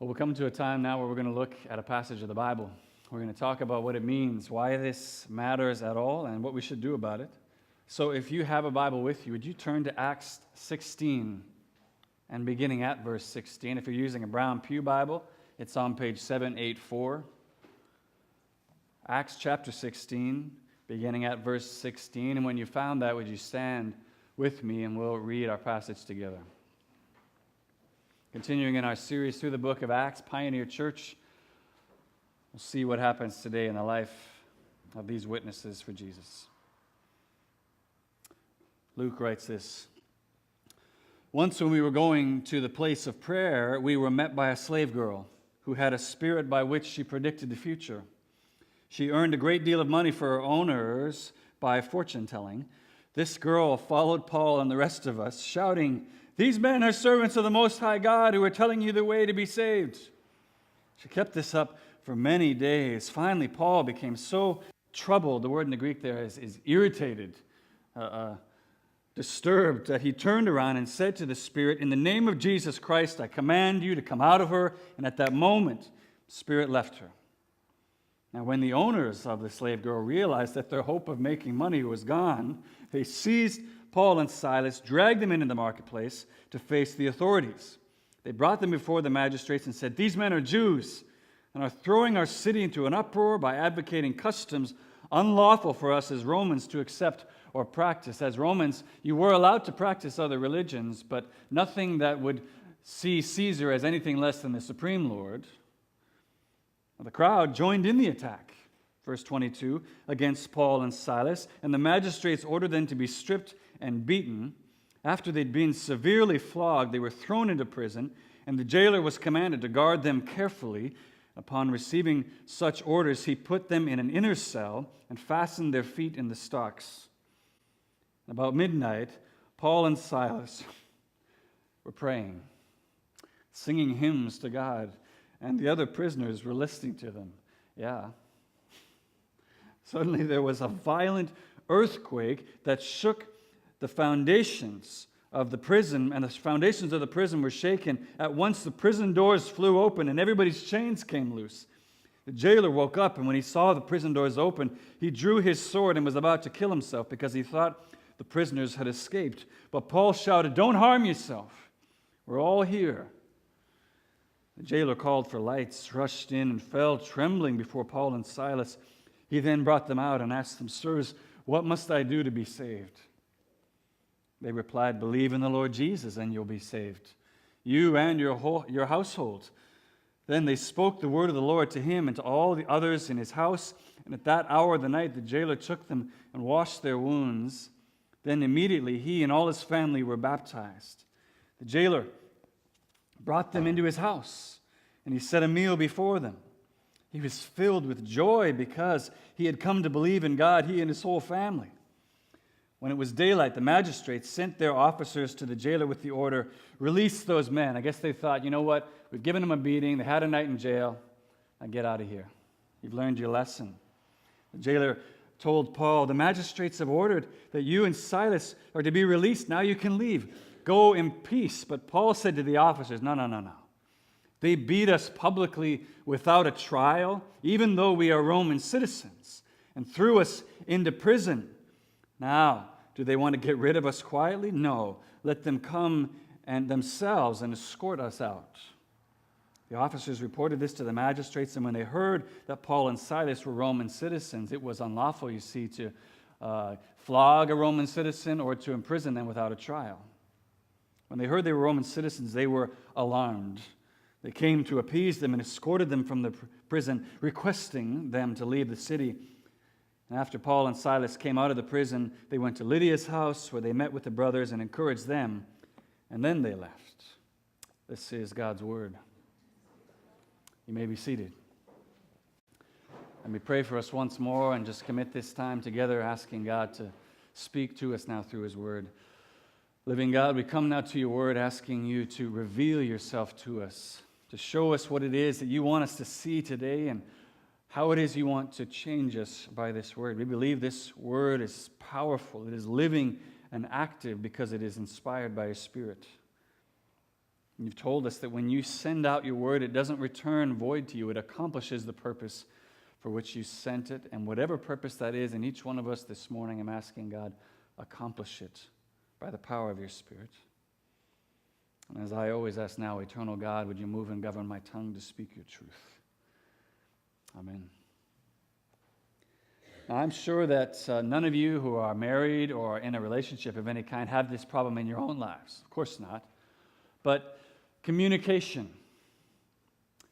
Well, we'll come to a time now where we're going to look at a passage of the Bible. We're going to talk about what it means, why this matters at all, and what we should do about it. So if you have a Bible with you, would you turn to Acts 16 and beginning at verse 16. If you're using a Brown Pew Bible, it's on page 784. Acts chapter 16, beginning at verse 16. And when you found that, would you stand with me and we'll read our passage together. Continuing in our series through the book of Acts, Pioneer Church, we'll see what happens today in the life of these witnesses for Jesus. Luke writes this: Once when we were going to the place of prayer, we were met by a slave girl who had a spirit by which she predicted the future. She earned a great deal of money for her owners by fortune-telling. This girl followed Paul and the rest of us, shouting, "These men are servants of the Most High God who are telling you the way to be saved." She kept this up for many days. Finally, Paul became so troubled, the word in the Greek there is irritated, disturbed, that he turned around and said to the spirit, "In the name of Jesus Christ, I command you to come out of her." And at that moment, the spirit left her. Now, when the owners of the slave girl realized that their hope of making money was gone, they seized Paul and Silas, dragged them into the marketplace to face the authorities. They brought them before the magistrates and said, "These men are Jews and are throwing our city into an uproar by advocating customs unlawful for us as Romans to accept or practice." As Romans, you were allowed to practice other religions, but nothing that would see Caesar as anything less than the supreme Lord. The crowd joined in the attack, verse 22, against Paul and Silas, and the magistrates ordered them to be stripped and beaten. After they'd been severely flogged, they were thrown into prison, and the jailer was commanded to guard them carefully. Upon receiving such orders, he put them in an inner cell and fastened their feet in the stocks. About midnight, Paul and Silas were praying, singing hymns to God, and the other prisoners were listening to them. Yeah. Suddenly there was a violent earthquake that shook the foundations of the prison, and the foundations of the prison were shaken. At once the prison doors flew open and everybody's chains came loose. The jailer woke up, and when he saw the prison doors open, he drew his sword and was about to kill himself because he thought the prisoners had escaped. But Paul shouted, "Don't harm yourself. We're all here." The jailer called for lights, rushed in, and fell trembling before Paul and Silas. He then brought them out and asked them, "Sirs, what must I do to be saved?" They replied, "Believe in the Lord Jesus, and you'll be saved, you and your household." Then they spoke the word of the Lord to him and to all the others in his house. And at that hour of the night, the jailer took them and washed their wounds. Then immediately he and all his family were baptized. The jailer brought them into his house, and he set a meal before them. He was filled with joy because he had come to believe in God, he and his whole family. When it was daylight, the magistrates sent their officers to the jailer with the order, "Release those men." I guess they thought, you know what, we've given them a beating, they had a night in jail, now get out of here. You've learned your lesson. The jailer told Paul, "The magistrates have ordered that you and Silas are to be released. Now you can leave. Go in peace." But Paul said to the officers, No. They beat us publicly without a trial, even though we are Roman citizens, and threw us into prison. Now, do they want to get rid of us quietly? No. Let them come and themselves and escort us out. The officers reported this to the magistrates, and when they heard that Paul and Silas were Roman citizens, it was unlawful, you see, to flog a Roman citizen or to imprison them without a trial. When they heard they were Roman citizens, they were alarmed. They came to appease them and escorted them from the prison, requesting them to leave the city. And after Paul and Silas came out of the prison, they went to Lydia's house, where they met with the brothers and encouraged them, and then they left. This is God's word. You may be seated. Let me pray for us once more and just commit this time together, asking God to speak to us now through his word. Living God, we come now to your word, asking you to reveal yourself to us, to show us what it is that you want us to see today and how it is you want to change us by this word. We believe this word is powerful. It is living and active because it is inspired by your Spirit. You've told us that when you send out your word, it doesn't return void to you. It accomplishes the purpose for which you sent it. And whatever purpose that is in each one of us this morning, I'm asking God, accomplish it by the power of your Spirit. And as I always ask now, eternal God, would you move and govern my tongue to speak your truth? Amen. Now, I'm sure that none of you who are married or in a relationship of any kind have this problem in your own lives. Of course not. But communication.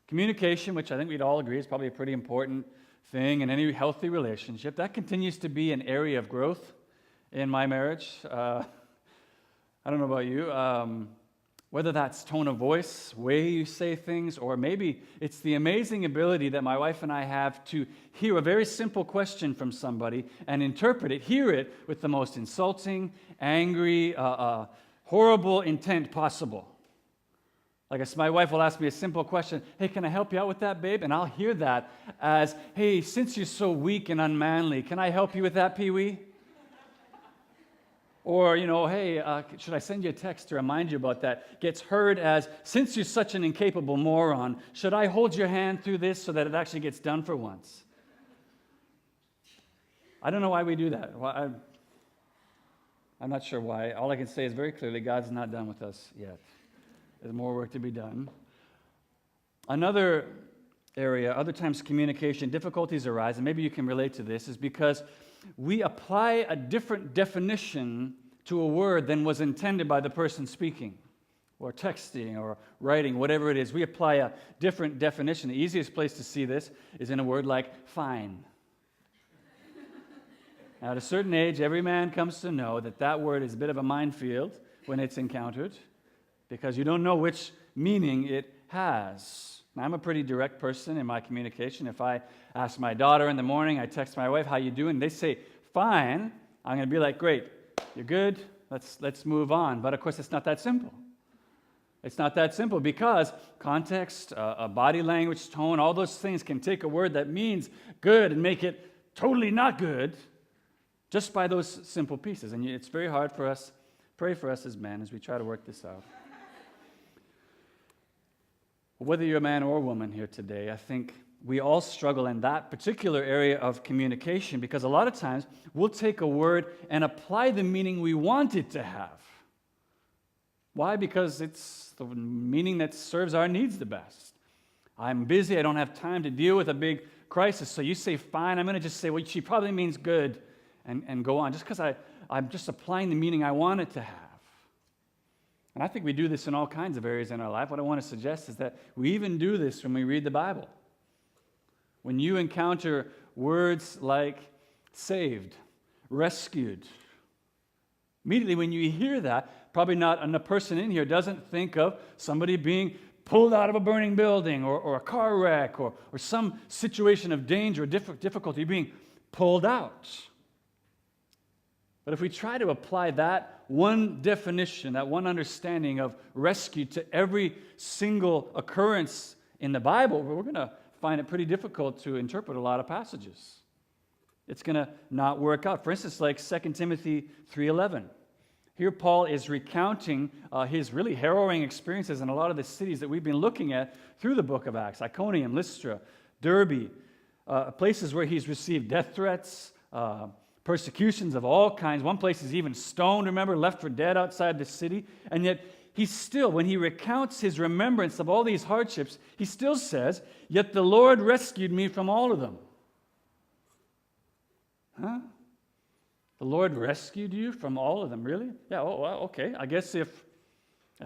Communication, which I think we'd all agree is probably a pretty important thing in any healthy relationship, that continues to be an area of growth in my marriage. I don't know about you. Whether that's tone of voice, way you say things, or maybe it's the amazing ability that my wife and I have to hear a very simple question from somebody and interpret it, hear it with the most insulting, angry, horrible intent possible. Like my wife will ask me a simple question, hey, can I help you out with that, babe? And I'll hear that as, hey, since you're so weak and unmanly, can I help you with that, Pee-wee? Or, hey, should I send you a text to remind you about that? Gets heard as, since you're such an incapable moron, should I hold your hand through this so that it actually gets done for once? I don't know why we do that. I'm not sure why. All I can say is very clearly, God's not done with us yet. There's more work to be done. Another area, other times communication difficulties arise, and maybe you can relate to this, is because we apply a different definition to a word than was intended by the person speaking, or texting, or writing, whatever it is. We apply a different definition. The easiest place to see this is in a word like fine. Now, at a certain age, every man comes to know that that word is a bit of a minefield when it's encountered, because you don't know which meaning it has. Now, I'm a pretty direct person in my communication. If I ask my daughter in the morning, I text my wife, how you doing? They say, fine. I'm going to be like, great, you're good, let's move on. But of course, it's not that simple. It's not that simple because context, body language, tone, all those things can take a word that means good and make it totally not good just by those simple pieces. And it's very hard for us. Pray for us as men as we try to work this out. Whether you're a man or a woman here today, I think we all struggle in that particular area of communication because a lot of times we'll take a word and apply the meaning we want it to have. Why? Because it's the meaning that serves our needs the best. I'm busy, I don't have time to deal with a big crisis, so you say fine, I'm going to just say, well, she probably means good, and go on, just because I'm just applying the meaning I want it to have. And I think we do this in all kinds of areas in our life. What I want to suggest is that we even do this when we read the Bible. When you encounter words like saved, rescued, immediately when you hear that, probably not, and a person in here doesn't think of somebody being pulled out of a burning building or a car wreck or some situation of danger or difficulty being pulled out. But if we try to apply that one definition, that one understanding of rescue to every single occurrence in the Bible, we're going to find it pretty difficult to interpret a lot of passages. It's going to not work out. For instance, like 2 Timothy 3:11. Here Paul is recounting his really harrowing experiences in a lot of the cities that we've been looking at through the book of Acts. Iconium, Lystra, Derbe, places where he's received death threats, persecutions of all kinds. One place is even stoned, remember, left for dead outside the city. And yet he still, when he recounts his remembrance of all these hardships, he still says, yet the Lord rescued me from all of them. Huh? The Lord rescued you from all of them, really? Yeah, well, okay. I guess if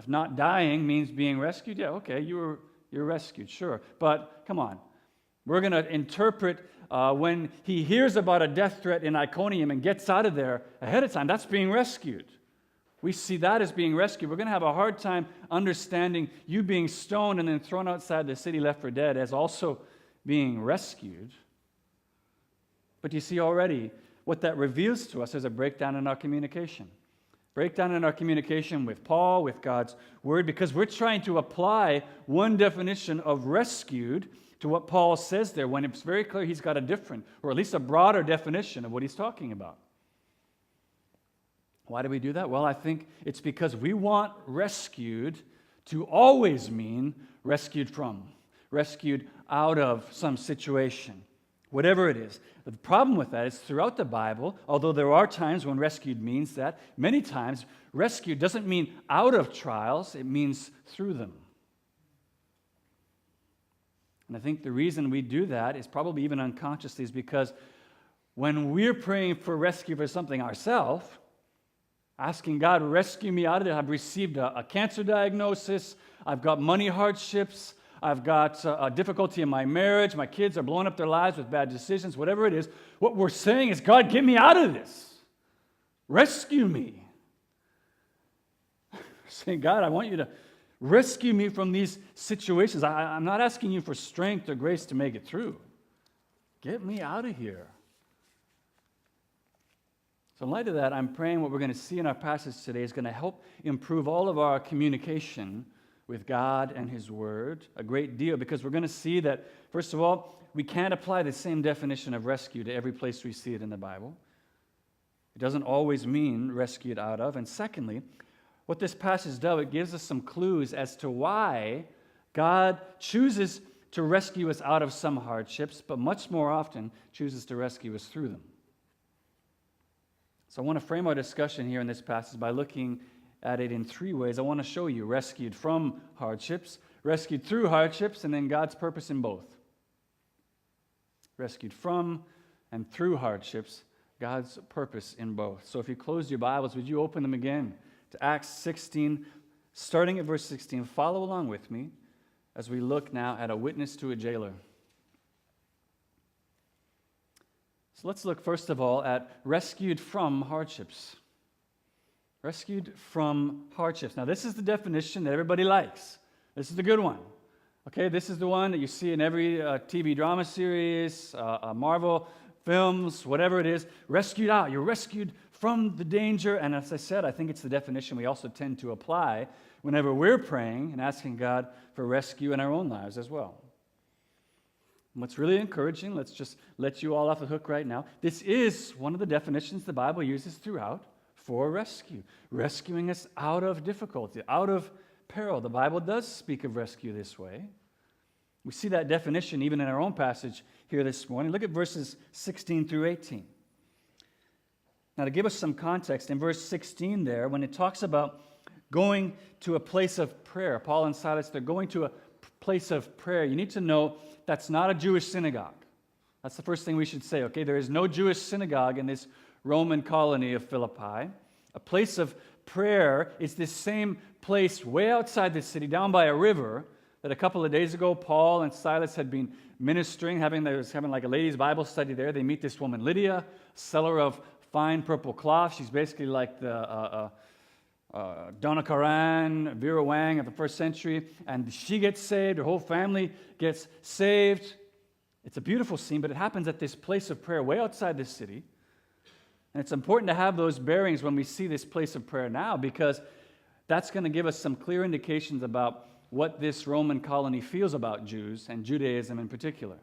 not dying means being rescued, yeah, okay, you're rescued, sure. But come on, we're going to interpret when he hears about a death threat in Iconium and gets out of there ahead of time, that's being rescued. We see that as being rescued. We're going to have a hard time understanding you being stoned and then thrown outside the city left for dead as also being rescued. But you see already what that reveals to us is a breakdown in our communication. Breakdown in our communication with Paul, with God's Word, because we're trying to apply one definition of rescued to what Paul says there when it's very clear he's got a different, or at least a broader definition of what he's talking about. Why do we do that? Well, I think it's because we want rescued to always mean rescued from, rescued out of some situation, whatever it is. But the problem with that is throughout the Bible, although there are times when rescued means that, many times rescued doesn't mean out of trials, it means through them. And I think the reason we do that is probably even unconsciously is because when we're praying for rescue for something ourselves, asking God, rescue me out of it, I've received a cancer diagnosis, I've got money hardships, I've got a difficulty in my marriage, my kids are blowing up their lives with bad decisions, whatever it is, what we're saying is, God, get me out of this. Rescue me. Saying, God, I want you to rescue me from these situations. I'm not asking you for strength or grace to make it through. Get me out of here. So in light of that, I'm praying what we're going to see in our passage today is going to help improve all of our communication with God and His Word a great deal, because we're going to see that, first of all, we can't apply the same definition of rescue to every place we see it in the Bible. It doesn't always mean rescued out of. And secondly, what this passage does, it gives us some clues as to why God chooses to rescue us out of some hardships, but much more often chooses to rescue us through them. So I want to frame our discussion here in this passage by looking at it in three ways. I want to show you rescued from hardships, rescued through hardships, and then God's purpose in both. Rescued from and through hardships, God's purpose in both. So if you close your Bibles, would you open them again to Acts 16, starting at verse 16. Follow along with me as we look now at a witness to a jailer. So let's look first of all at rescued from hardships. Rescued from hardships. Now, this is the definition that everybody likes. This is the good one. Okay, this is the one that you see in every TV drama series, Marvel films, whatever it is. Rescued out. You're rescued from the danger. And as I said, I think it's the definition we also tend to apply whenever we're praying and asking God for rescue in our own lives as well. And what's really encouraging, let's just let you all off the hook right now. This is one of the definitions the Bible uses throughout for rescue, rescuing us out of difficulty, out of peril. The Bible does speak of rescue this way. We see that definition even in our own passage here this morning. Look at verses 16 through 18. Now, to give us some context, in verse 16 there, when it talks about going to a place of prayer, Paul and Silas, they're going to a place of prayer. You need to know that's not a Jewish synagogue. That's the first thing we should say, okay? There is no Jewish synagogue in this Roman colony of Philippi. A place of prayer is this same place way outside the city, down by a river, that a couple of days ago Paul and Silas had been ministering, having like a ladies' Bible study there. They meet this woman, Lydia, seller of fine purple cloth. She's basically like the Donna Karan, Vera Wang of the first century, and she gets saved. Her whole family gets saved. It's a beautiful scene, but it happens at this place of prayer way outside the city. And it's important to have those bearings when we see this place of prayer now, because that's going to give us some clear indications about what this Roman colony feels about Jews and Judaism in particular.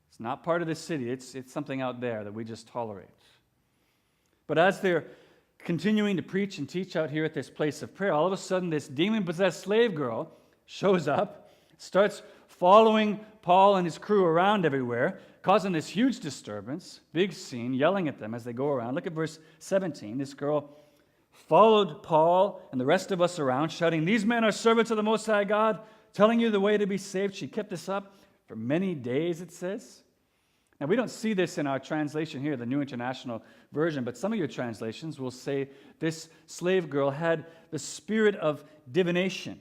It's not part of the city. It's something out there that we just tolerate. But as they're continuing to preach and teach out here at this place of prayer, all of a sudden this demon-possessed slave girl shows up, starts following Paul and his crew around everywhere, causing this huge disturbance, big scene, yelling at them as they go around. Look at verse 17. This girl followed Paul and the rest of us around, shouting, "These men are servants of the Most High God, telling you the way to be saved." She kept this up for many days, it says. Now, we don't see this in our translation here, the New International Version, but some of your translations will say this slave girl had the spirit of divination.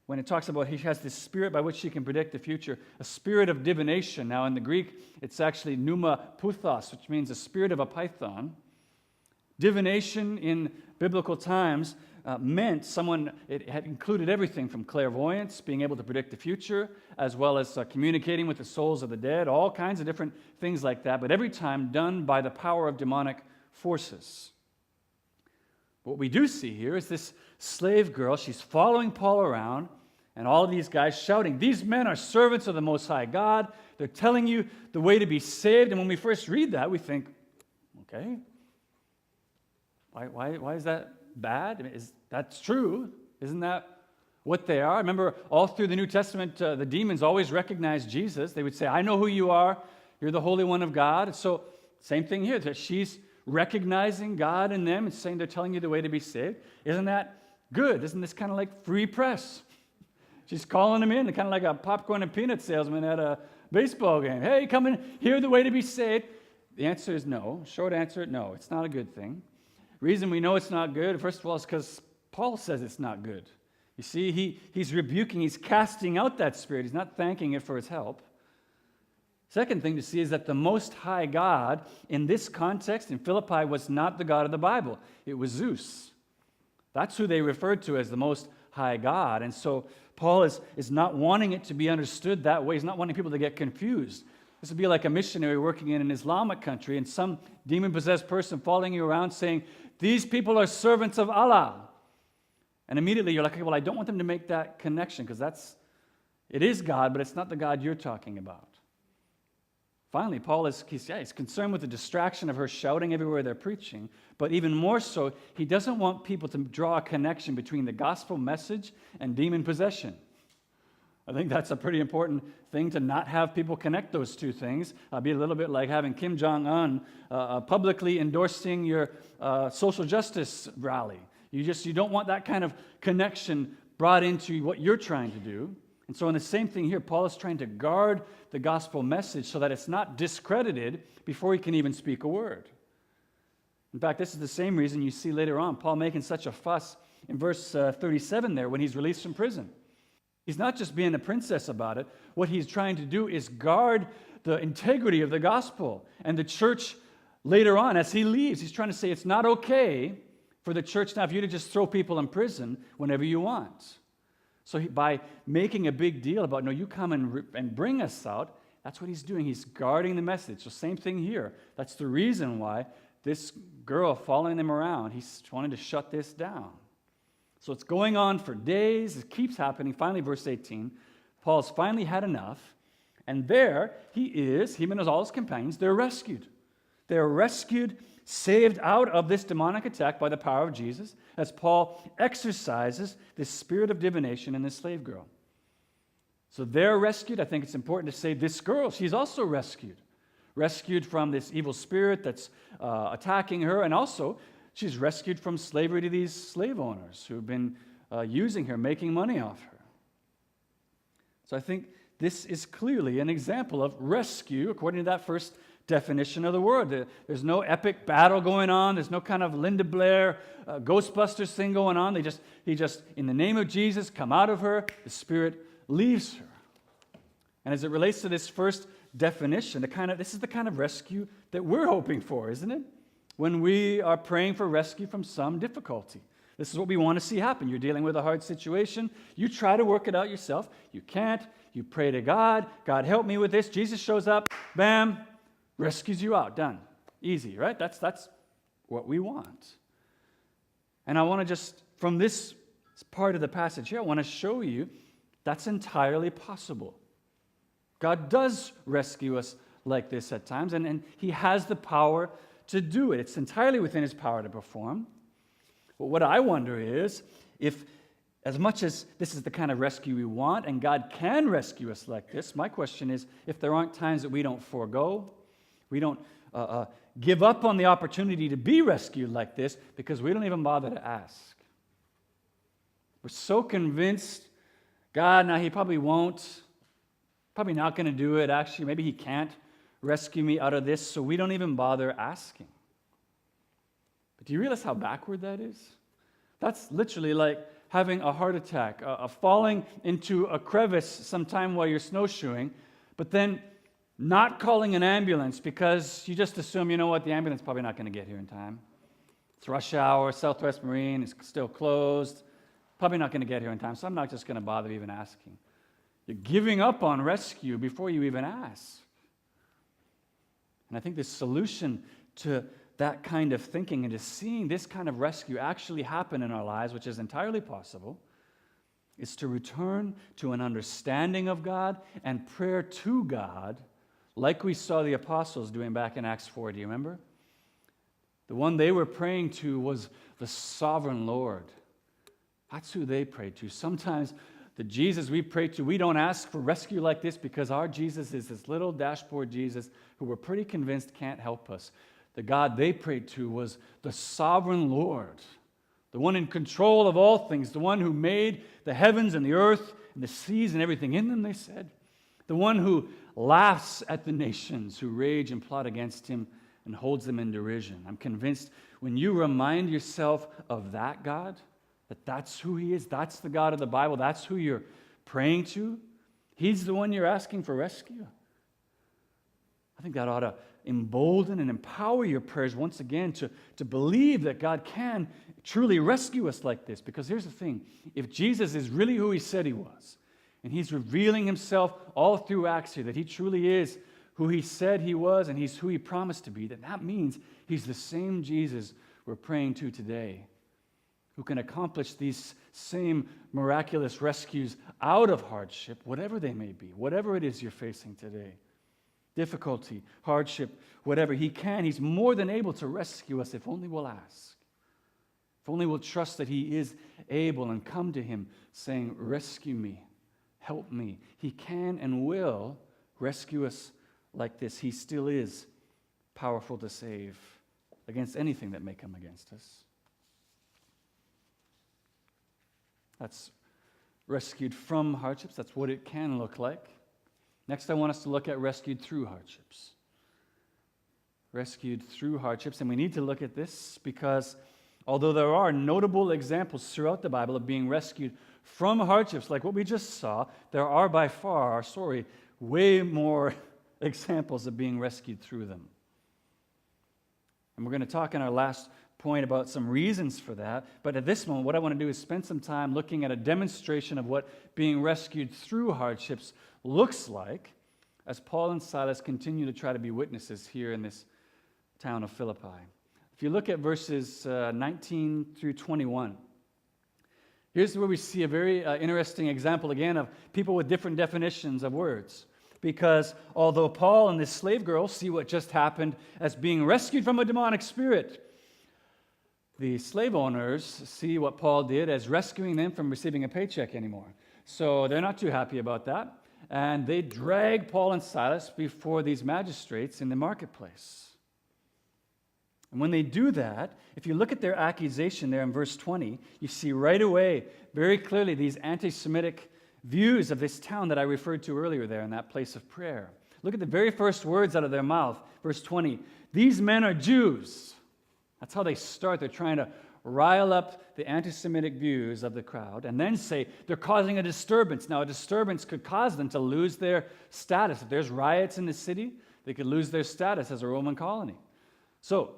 When it talks about he has this spirit by which she can predict the future, a spirit of divination. Now, in the Greek, it's actually pneuma puthos, which means a spirit of a python. Divination in biblical times meant someone, it had included everything from clairvoyance, being able to predict the future, as well as communicating with the souls of the dead, all kinds of different things like that, but every time done by the power of demonic forces. What we do see here is this slave girl, she's following Paul around, and all of these guys shouting, "These men are servants of the Most High God. They're telling you the way to be saved." And when we first read that, we think, okay, why is that bad? That's true. Isn't that what they are. Remember, all through the New Testament, the demons always recognized Jesus. They would say, I know who you are. You're the Holy One of God. So same thing here, that she's recognizing God in them and saying they're telling you the way to be saved. Isn't that good? Isn't this kind of like free press? She's calling them in, kind of like a popcorn and peanut salesman at a baseball game. Hey, come in, hear the way to be saved. The answer is no. Short answer, no. It's not a good thing. Reason we know it's not good, first of all, is because Paul says it's not good. You see, he's rebuking, he's casting out that spirit. He's not thanking it for its help. Second thing to see is that the Most High God, in this context, in Philippi, was not the God of the Bible. It was Zeus. That's who they referred to as the Most High God. And so Paul is not wanting it to be understood that way. He's not wanting people to get confused. This would be like a missionary working in an Islamic country and some demon-possessed person following you around saying, these people are servants of Allah. And immediately you're like, okay, well, I don't want them to make that connection because it is God, but it's not the God you're talking about. Finally, Paul he's concerned with the distraction of her shouting everywhere they're preaching, but even more so, he doesn't want people to draw a connection between the gospel message and demon possession. I think that's a pretty important thing, to not have people connect those two things. It'd be a little bit like having Kim Jong-un publicly endorsing your social justice rally. You don't want that kind of connection brought into what you're trying to do. And so in the same thing here, Paul is trying to guard the gospel message so that it's not discredited before he can even speak a word. In fact, this is the same reason you see later on Paul making such a fuss in verse 37 there when he's released from prison. He's not just being a princess about it. What he's trying to do is guard the integrity of the gospel. And the church later on, as he leaves, he's trying to say it's not okay for the church now for you to just throw people in prison whenever you want. So by making a big deal about, no, you come and bring us out, that's what he's doing. He's guarding the message. So same thing here. That's the reason why this girl following them around, he's wanting to shut this down. So it's going on for days. It keeps happening. Finally, verse 18, Paul's finally had enough. And there he is, him and all his companions, they're rescued. They're rescued, saved out of this demonic attack by the power of Jesus, as Paul exercises this spirit of divination in this slave girl. So they're rescued. I think it's important to say this girl, she's also rescued. Rescued from this evil spirit that's attacking her, and also she's rescued from slavery to these slave owners who've been using her, making money off her. So I think this is clearly an example of rescue, according to that first definition of the word. There's no epic battle going on. There's no kind of Linda Blair Ghostbusters thing going on. He just, in the name of Jesus, come out of her. The Spirit leaves her. And as it relates to this first definition, this is the kind of rescue that we're hoping for, isn't it? When we are praying for rescue from some difficulty. This is what we want to see happen. You're dealing with a hard situation. You try to work it out yourself. You can't. You pray to God. God, help me with this. Jesus shows up. Bam. Rescues you out. Done. Easy, right? That's what we want. And I want to just, from this part of the passage here, I want to show you that's entirely possible. God does rescue us like this at times, and He has the power to do it. It's entirely within His power to perform. But what I wonder is, if as much as this is the kind of rescue we want, and God can rescue us like this, my question is, if there aren't times that we don't forego, we don't give up on the opportunity to be rescued like this because we don't even bother to ask. We're so convinced, God, now He probably won't, probably not going to do it. Actually, maybe He can't rescue me out of this, so we don't even bother asking. But do you realize how backward that is? That's literally like having a heart attack, falling into a crevice sometime while you're snowshoeing, but then not calling an ambulance because you just assume, you know what, the ambulance is probably not going to get here in time. It's rush hour, Southwest Marine is still closed, probably not going to get here in time, so I'm not just going to bother even asking. You're giving up on rescue before you even ask. And I think the solution to that kind of thinking and to seeing this kind of rescue actually happen in our lives, which is entirely possible, is to return to an understanding of God and prayer to God, like we saw the apostles doing back in Acts 4. Do you remember? The one they were praying to was the sovereign Lord. That's who they prayed to. Sometimes the Jesus we pray to, we don't ask for rescue like this because our Jesus is this little dashboard Jesus who we're pretty convinced can't help us. The God they prayed to was the sovereign Lord, the one in control of all things, the one who made the heavens and the earth and the seas and everything in them, they said. The one who laughs at the nations who rage and plot against him and holds them in derision. I'm convinced when you remind yourself of that God, that's who he is, that's the God of the Bible, that's who you're praying to, he's the one you're asking for rescue. I think that ought to embolden and empower your prayers once again to believe that God can truly rescue us like this. Because here's the thing, if Jesus is really who he said he was, and he's revealing himself all through Acts here, that he truly is who he said he was and he's who he promised to be, then that means he's the same Jesus we're praying to today, who can accomplish these same miraculous rescues out of hardship, whatever they may be, whatever it is you're facing today. Difficulty, hardship, whatever. He can. He's more than able to rescue us if only we'll ask. If only we'll trust that he is able and come to him saying, rescue me, help me. He can and will rescue us like this. He still is powerful to save against anything that may come against us. That's rescued from hardships. That's what it can look like. Next, I want us to look at rescued through hardships. Rescued through hardships. And we need to look at this because although there are notable examples throughout the Bible of being rescued from hardships, like what we just saw, there are by far, way more examples of being rescued through them. And we're going to talk in our last point about some reasons for that. But at this moment, what I want to do is spend some time looking at a demonstration of what being rescued through hardships looks like as Paul and Silas continue to try to be witnesses here in this town of Philippi. If you look at verses 19 through 21, here's where we see a very interesting example again of people with different definitions of words. Because although Paul and this slave girl see what just happened as being rescued from a demonic spirit, the slave owners see what Paul did as rescuing them from receiving a paycheck anymore. So they're not too happy about that. And they drag Paul and Silas before these magistrates in the marketplace. And when they do that, if you look at their accusation there in verse 20, you see right away, very clearly, these anti-Semitic views of this town that I referred to earlier there in that place of prayer. Look at the very first words out of their mouth. Verse 20, these men are Jews. That's how they start. They're trying to rile up the anti-Semitic views of the crowd and then say they're causing a disturbance. Now, a disturbance could cause them to lose their status. If there's riots in the city, they could lose their status as a Roman colony. So,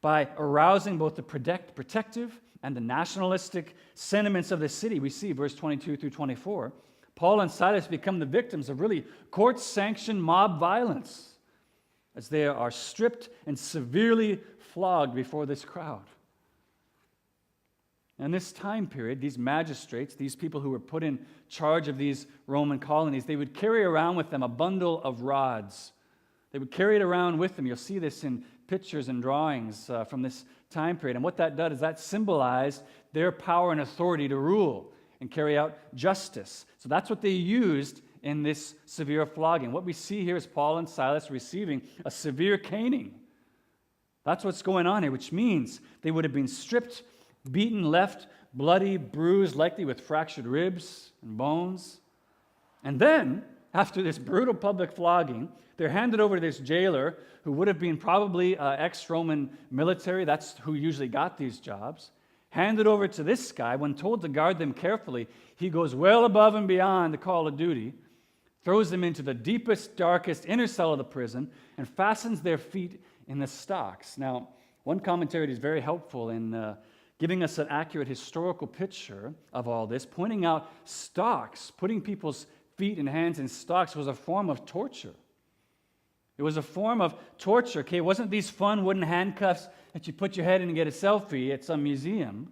by arousing both the protective and the nationalistic sentiments of the city, we see verse 22 through 24, Paul and Silas become the victims of really court-sanctioned mob violence as they are stripped and severely flogged before this crowd. In this time period, these magistrates, these people who were put in charge of these Roman colonies, they would carry around with them a bundle of rods. They would carry it around with them. You'll see this in pictures and drawings from this time period. And what that does is that symbolized their power and authority to rule and carry out justice. So that's what they used in this severe flogging. What we see here is Paul and Silas receiving a severe caning. That's what's going on here, which means they would have been stripped, beaten, left bloody, bruised, likely with fractured ribs and bones. And then, after this brutal public flogging, they're handed over to this jailer who would have been probably ex-Roman military. That's who usually got these jobs. Handed over to this guy. When told to guard them carefully, he goes well above and beyond the call of duty, throws them into the deepest, darkest inner cell of the prison, and fastens their feet in the stocks. Now, one commentary is very helpful in giving us an accurate historical picture of all this, pointing out stocks, putting people's feet and hands in stocks was a form of torture. It was a form of torture. Okay, it wasn't these fun wooden handcuffs that you put your head in and get a selfie at some museum.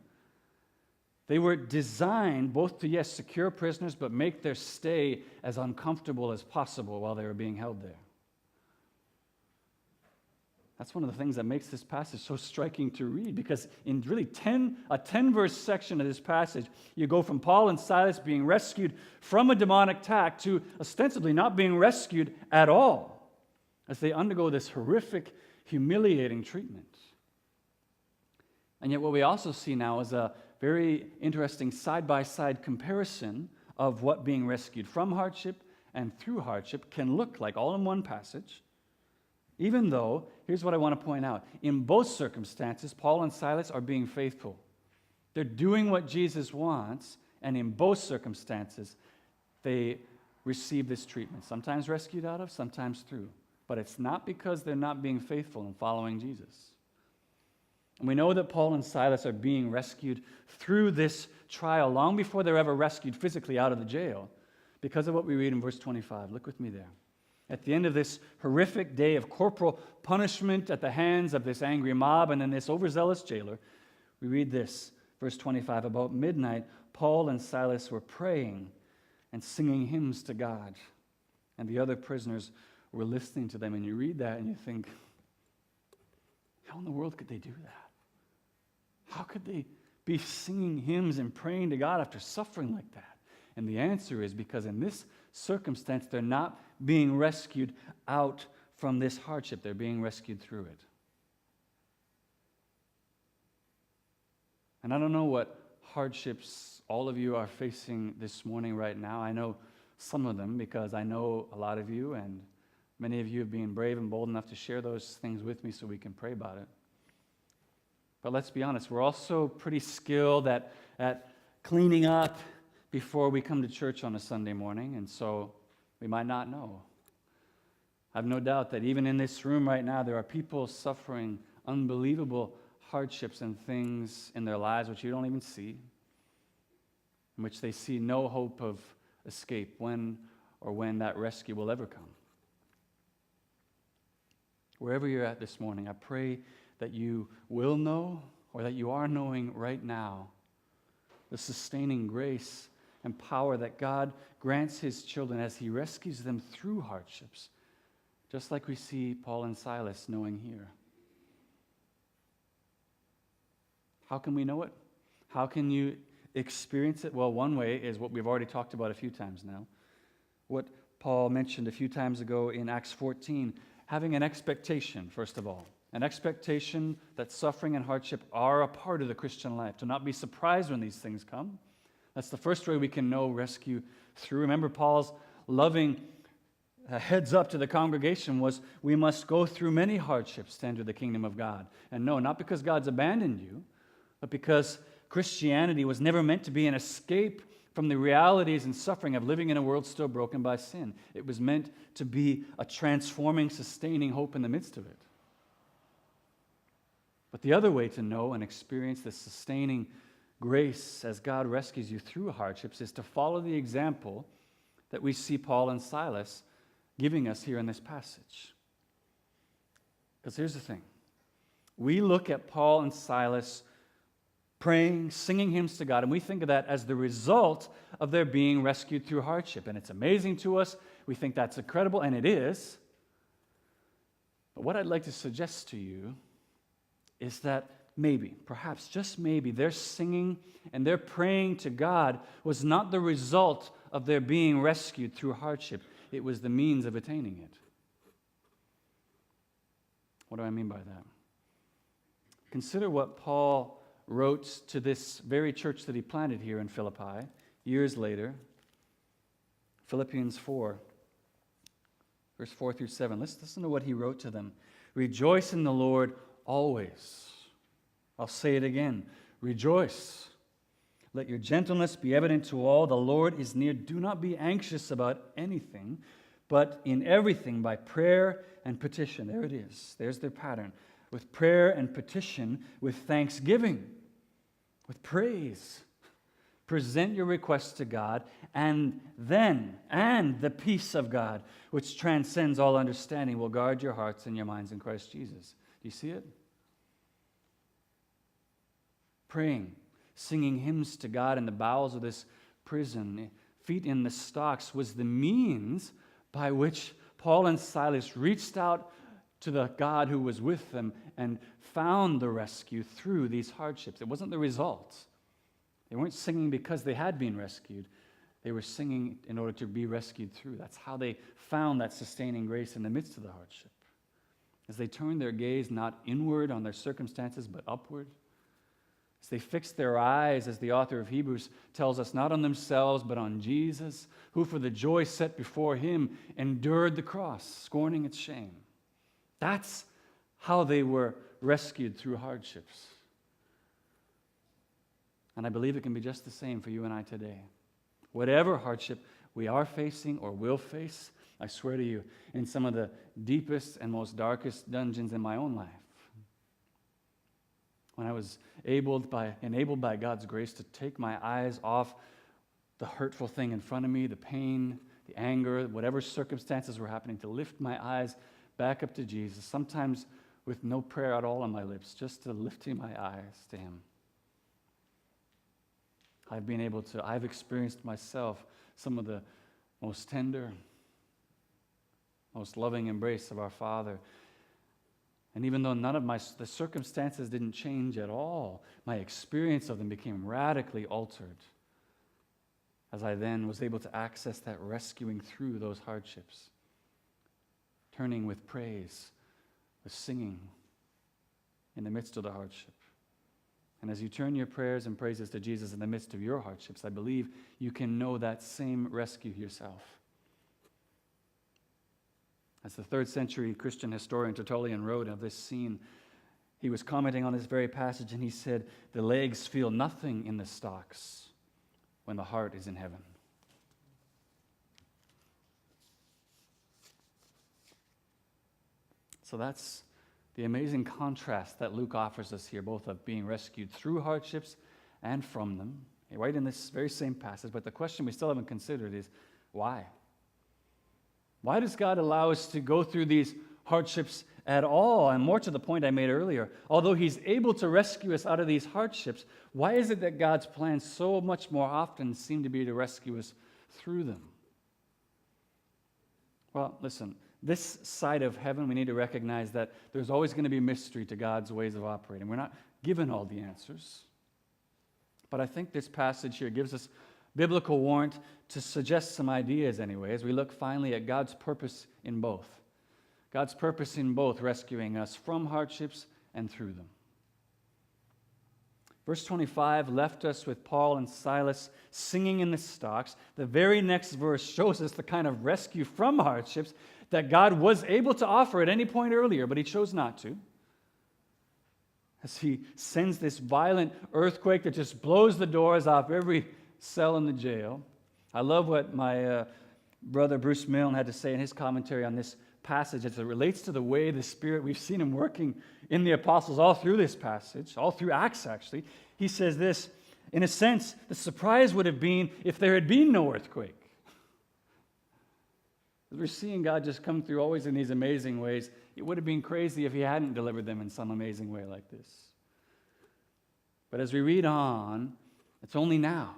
They were designed both to, yes, secure prisoners, but make their stay as uncomfortable as possible while they were being held there. That's one of the things that makes this passage so striking to read, because in really a 10-verse section of this passage, you go from Paul and Silas being rescued from a demonic attack to ostensibly not being rescued at all as they undergo this horrific, humiliating treatment. And yet what we also see now is a very interesting side-by-side comparison of what being rescued from hardship and through hardship can look like, all in one passage. Even though, here's what I want to point out. In both circumstances, Paul and Silas are being faithful. They're doing what Jesus wants, and in both circumstances, they receive this treatment. Sometimes rescued out of, sometimes through. But it's not because they're not being faithful and following Jesus. And we know that Paul and Silas are being rescued through this trial long before they're ever rescued physically out of the jail because of what we read in verse 25. Look with me there. At the end of this horrific day of corporal punishment at the hands of this angry mob and then this overzealous jailer, we read this, verse 25, about midnight, Paul and Silas were praying and singing hymns to God, and the other prisoners were listening to them. And you read that and you think, how in the world could they do that? How could they be singing hymns and praying to God after suffering like that? And the answer is because in this circumstance, they're not being rescued out from this hardship. They're being rescued through it. And I don't know what hardships all of you are facing this morning right now. I know some of them because I know a lot of you, and many of you have been brave and bold enough to share those things with me so we can pray about it. But let's be honest, we're also pretty skilled at cleaning up before we come to church on a Sunday morning, and so we might not know. I have no doubt that even in this room right now, there are people suffering unbelievable hardships and things in their lives which you don't even see, in which they see no hope of escape when that rescue will ever come. Wherever you're at this morning, I pray that you will know, or that you are knowing right now, the sustaining grace and power that God grants his children as he rescues them through hardships, just like we see Paul and Silas knowing here. How can we know it? How can you experience it? Well, one way is what we've already talked about a few times now. What Paul mentioned a few times ago in Acts 14, having an expectation, first of all. An expectation that suffering and hardship are a part of the Christian life. To not be surprised when these things come. That's the first way we can know rescue through. Remember, Paul's loving heads up to the congregation was, we must go through many hardships to enter the kingdom of God. And no, not because God's abandoned you, but because Christianity was never meant to be an escape from the realities and suffering of living in a world still broken by sin. It was meant to be a transforming, sustaining hope in the midst of it. But the other way to know and experience the sustaining grace as God rescues you through hardships is to follow the example that we see Paul and Silas giving us here in this passage. Because here's the thing. We look at Paul and Silas praying, singing hymns to God, and we think of that as the result of their being rescued through hardship. And it's amazing to us. We think that's incredible, and it is. But what I'd like to suggest to you is that maybe, perhaps just maybe, their singing and their praying to God was not the result of their being rescued through hardship. It was the means of attaining it. What do I mean by that? Consider what Paul wrote to this very church that he planted here in Philippi years later. Philippians 4, verse 4 through 7. Let's listen to what he wrote to them. Rejoice in the Lord always. I'll say it again. Rejoice. Let your gentleness be evident to all. The Lord is near. Do not be anxious about anything, but in everything by prayer and petition. There it is. There's their pattern. With prayer and petition, with thanksgiving, with praise. Present your requests to God, and the peace of God, which transcends all understanding, will guard your hearts and your minds in Christ Jesus. Do you see it? Praying, singing hymns to God in the bowels of this prison, feet in the stocks, was the means by which Paul and Silas reached out to the God who was with them and found the rescue through these hardships. It wasn't the result. They weren't singing because they had been rescued. They were singing in order to be rescued through. That's how they found that sustaining grace in the midst of the hardship. As they turned their gaze not inward on their circumstances, but upward. As they fixed their eyes, as the author of Hebrews tells us, not on themselves, but on Jesus, who for the joy set before him endured the cross, scorning its shame. That's how they were rescued through hardships. And I believe it can be just the same for you and I today. Whatever hardship we are facing or will face, I swear to you, in some of the deepest and most darkest dungeons in my own life, when I was enabled by God's grace to take my eyes off the hurtful thing in front of me, the pain, the anger, whatever circumstances were happening, to lift my eyes back up to Jesus, sometimes with no prayer at all on my lips, just to lifting my eyes to him. I've experienced myself some of the most tender, most loving embrace of our Father. And even though none of the circumstances didn't change at all, my experience of them became radically altered as I then was able to access that rescuing through those hardships, turning with praise, with singing in the midst of the hardship. And as you turn your prayers and praises to Jesus in the midst of your hardships, I believe you can know that same rescue yourself. As the 3rd century Christian historian Tertullian wrote of this scene, he was commenting on this very passage, and he said, "The legs feel nothing in the stocks when the heart is in heaven." So that's the amazing contrast that Luke offers us here, both of being rescued through hardships and from them, right in this very same passage. But the question we still haven't considered is, why? Why does God allow us to go through these hardships at all? And more to the point I made earlier, although he's able to rescue us out of these hardships, why is it that God's plans so much more often seem to be to rescue us through them? Well, listen, this side of heaven, we need to recognize that there's always going to be mystery to God's ways of operating. We're not given all the answers. But I think this passage here gives us biblical warrant to suggest some ideas anyway, as we look finally at God's purpose in both. God's purpose in both rescuing us from hardships and through them. Verse 25 left us with Paul and Silas singing in the stocks. The very next verse shows us the kind of rescue from hardships that God was able to offer at any point earlier, but he chose not to. As he sends this violent earthquake that just blows the doors off every cell in the jail. I love what my brother Bruce Milne had to say in his commentary on this passage as it relates to the way the Spirit, we've seen him working in the apostles all through this passage, all through Acts actually. He says this, in a sense, the surprise would have been if there had been no earthquake. We're seeing God just come through always in these amazing ways. It would have been crazy if he hadn't delivered them in some amazing way like this. But as we read on, it's only now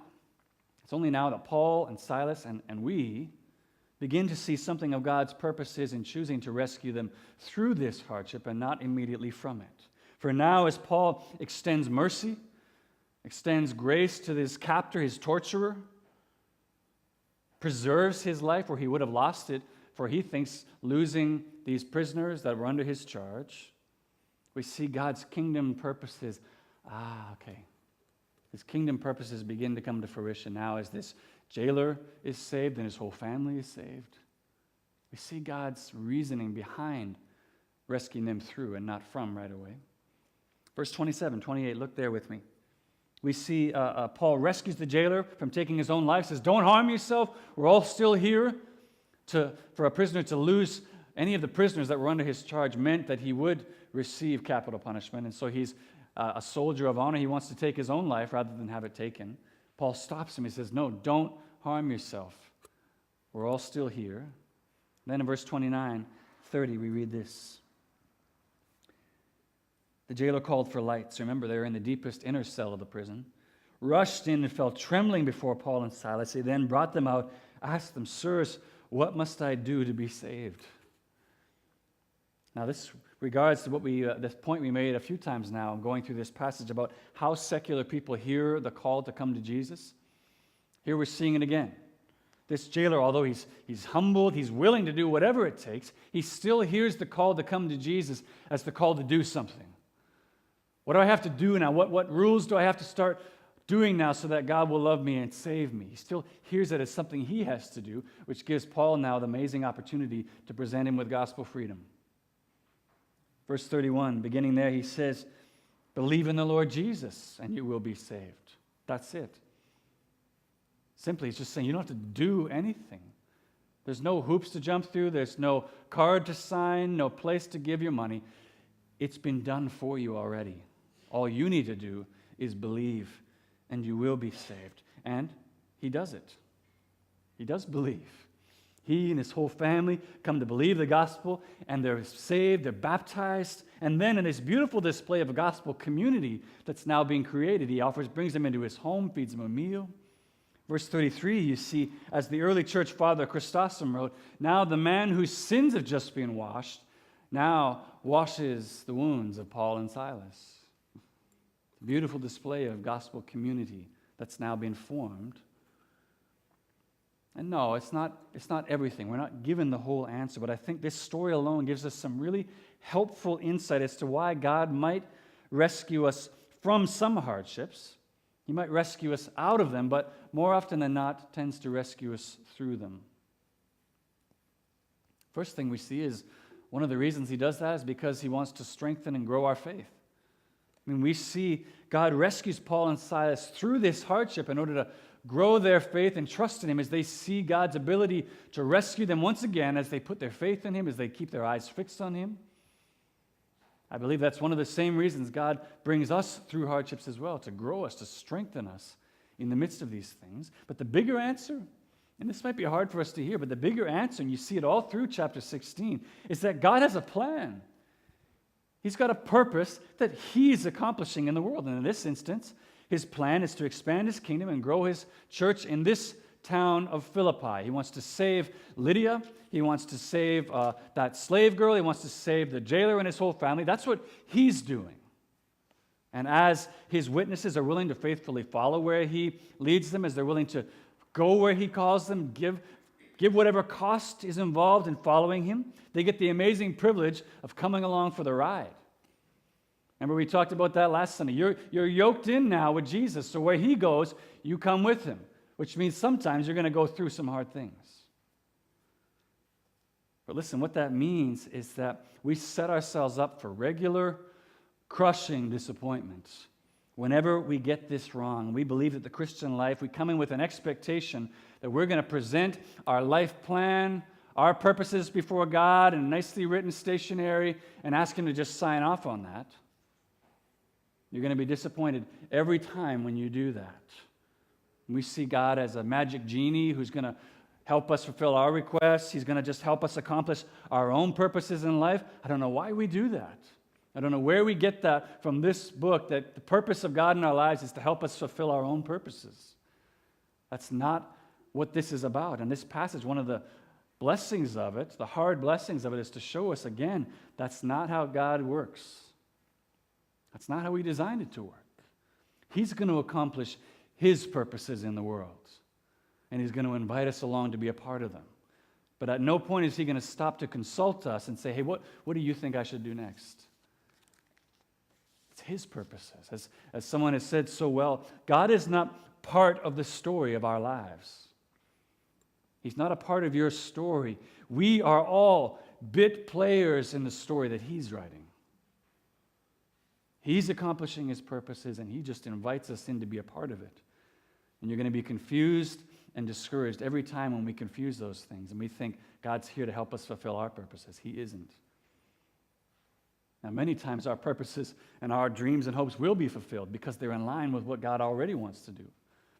that Paul and Silas and we begin to see something of God's purposes in choosing to rescue them through this hardship and not immediately from it. For now, as Paul extends mercy, extends grace to his captor, his torturer, preserves his life where he would have lost it, for he thinks losing these prisoners that were under his charge, we see God's kingdom purposes. His kingdom purposes begin to come to fruition now as this jailer is saved and his whole family is saved. We see God's reasoning behind rescuing them through and not from right away. Verse 27, 28, look there with me. We see Paul rescues the jailer from taking his own life, says, "Don't harm yourself. We're all still here." For a prisoner to lose any of the prisoners that were under his charge meant that he would receive capital punishment. And so he's a soldier of honor. He wants to take his own life rather than have it taken. Paul stops him. He says, "No, don't harm yourself. We're all still here." Then in verse 29, 30, we read this. The jailer called for lights. Remember, they were in the deepest inner cell of the prison. Rushed in and fell trembling before Paul and Silas. He then brought them out, asked them, "Sirs, what must I do to be saved?" Now, this regards to what this point we made a few times now, going through this passage about how secular people hear the call to come to Jesus. Here we're seeing it again. This jailer, although he's humbled, he's willing to do whatever it takes, he still hears the call to come to Jesus as the call to do something. What do I have to do now? What rules do I have to start doing now so that God will love me and save me? He still hears it as something he has to do, which gives Paul now the amazing opportunity to present him with gospel freedom. Verse 31, beginning there, he says, "Believe in the Lord Jesus and you will be saved." That's it. Simply, he's just saying you don't have to do anything. There's no hoops to jump through. There's no card to sign, no place to give your money. It's been done for you already. All you need to do is believe, and you will be saved. And he does it. He does believe. He and his whole family come to believe the gospel, and they're saved, they're baptized, and then in this beautiful display of a gospel community that's now being created, he brings them into his home, feeds them a meal. Verse 33, you see, as the early church father Chrysostom wrote, "Now the man whose sins have just been washed now washes the wounds of Paul and Silas." A beautiful display of gospel community that's now been formed. And no, it's not everything. We're not given the whole answer, but I think this story alone gives us some really helpful insight as to why God might rescue us from some hardships. He might rescue us out of them, but more often than not tends to rescue us through them. First thing we see is one of the reasons he does that is because he wants to strengthen and grow our faith. I mean, we see God rescues Paul and Silas through this hardship in order to grow their faith and trust in him as they see God's ability to rescue them once again as they put their faith in him, as they keep their eyes fixed on him. I believe that's one of the same reasons God brings us through hardships as well, to grow us, to strengthen us in the midst of these things. But the bigger answer, and this might be hard for us to hear, but the bigger answer, and you see it all through chapter 16, is that God has a plan. He's got a purpose that he's accomplishing in the world. And in this instance, his plan is to expand his kingdom and grow his church in this town of Philippi. He wants to save Lydia. He wants to save that slave girl. He wants to save the jailer and his whole family. That's what he's doing. And as his witnesses are willing to faithfully follow where he leads them, as they're willing to go where he calls them, give whatever cost is involved in following him, they get the amazing privilege of coming along for the ride. Remember, we talked about that last Sunday. You're yoked in now with Jesus, so where he goes, you come with him, which means sometimes you're going to go through some hard things. But listen, what that means is that we set ourselves up for regular, crushing disappointments. Whenever we get this wrong, we believe that the Christian life, we come in with an expectation that we're going to present our life plan, our purposes before God in nicely written stationery and ask him to just sign off on that. You're going to be disappointed every time when you do that. We see God as a magic genie who's going to help us fulfill our requests. He's going to just help us accomplish our own purposes in life. I don't know why we do that. I don't know where we get that from this book, that the purpose of God in our lives is to help us fulfill our own purposes. That's not what this is about. And this passage, one of the blessings of it, the hard blessings of it, is to show us again, that's not how God works. That's not how he designed it to work. He's going to accomplish his purposes in the world, and he's going to invite us along to be a part of them. But at no point is he going to stop to consult us and say, hey, what do you think I should do next? It's his purposes. As someone has said so well, God is not part of the story of our lives. He's not a part of your story. We are all bit players in the story that he's writing. He's accomplishing his purposes, and he just invites us in to be a part of it. And you're going to be confused and discouraged every time when we confuse those things and we think God's here to help us fulfill our purposes. He isn't. Now, many times our purposes and our dreams and hopes will be fulfilled because they're in line with what God already wants to do.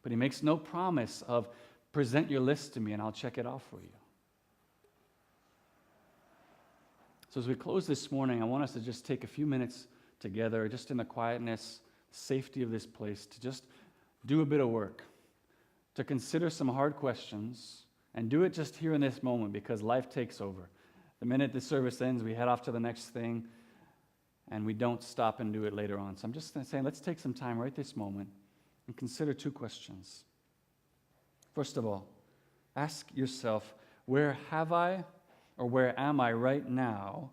But he makes no promise of, present your list to me and I'll check it off for you. So as we close this morning, I want us to just take a few minutes together, just in the quietness, safety of this place, to just do a bit of work, to consider some hard questions, and do it just here in this moment because life takes over. The minute the service ends, we head off to the next thing, and we don't stop and do it later on. So I'm just saying, let's take some time right this moment and consider two questions. First of all, ask yourself, where have I or where am I right now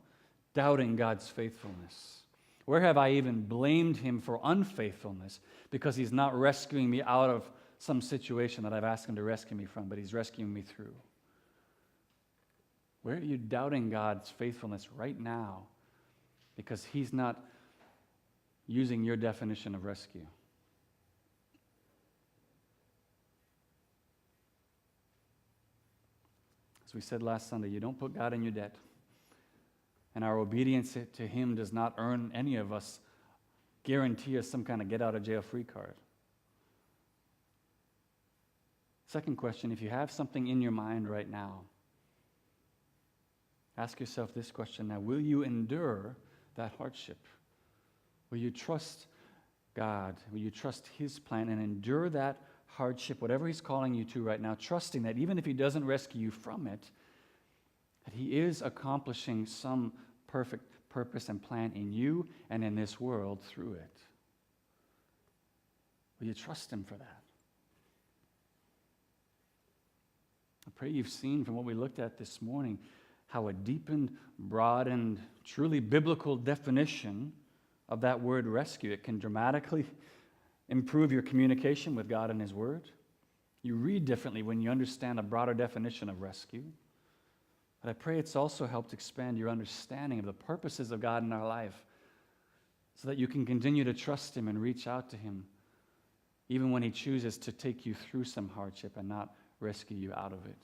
doubting God's faithfulness? Where have I even blamed him for unfaithfulness because he's not rescuing me out of some situation that I've asked him to rescue me from, but he's rescuing me through? Where are you doubting God's faithfulness right now because he's not using your definition of rescue? As we said last Sunday, you don't put God in your debt. And our obedience to him does not earn any of us, guarantee us some kind of get-out-of-jail-free card. Second question, if you have something in your mind right now, ask yourself this question now, will you endure that hardship? Will you trust God? Will you trust his plan and endure that hardship, whatever he's calling you to right now, trusting that even if he doesn't rescue you from it, that he is accomplishing some perfect purpose and plan in you and in this world through it? Will you trust him for that? I pray you've seen from what we looked at this morning how a deepened, broadened, truly biblical definition of that word rescue, it can dramatically improve your communication with God and his word. You read differently when you understand a broader definition of rescue. But I pray it's also helped expand your understanding of the purposes of God in our life so that you can continue to trust him and reach out to him even when he chooses to take you through some hardship and not rescue you out of it.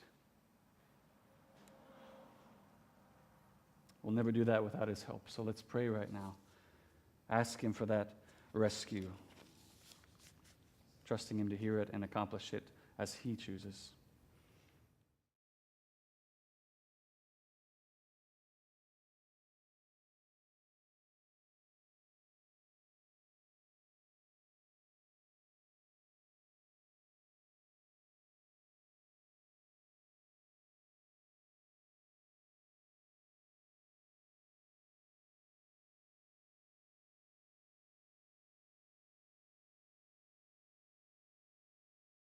We'll never do that without his help. So let's pray right now. Ask him for that rescue, trusting him to hear it and accomplish it as he chooses.